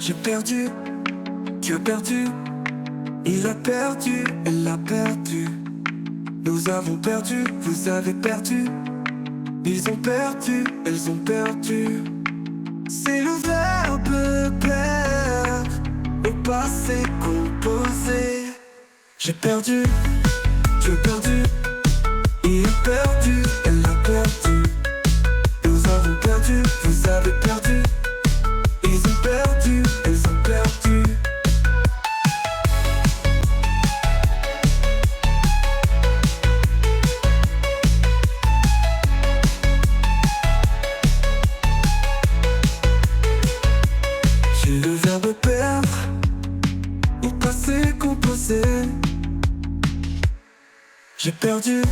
J'ai perdu, tu as perdu, il a perdu, elle a perdu. Nous avons perdu, vous avez perdu. Ils ont perdu, elles ont perdu. C'est le verbe perdre au passé composé. J'ai perdu, tu as perdu, il a perdu, elle a perdu. Nous avons perdu, vous avez perdu. Ils ont perdu, elles ont perdu. J'ai le verbe perdre au passé composé. J'ai perdu,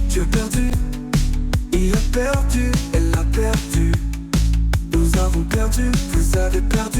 tu as perdu, il a perdu, elle a perdu. Nous avons perdu, vous avez perdu.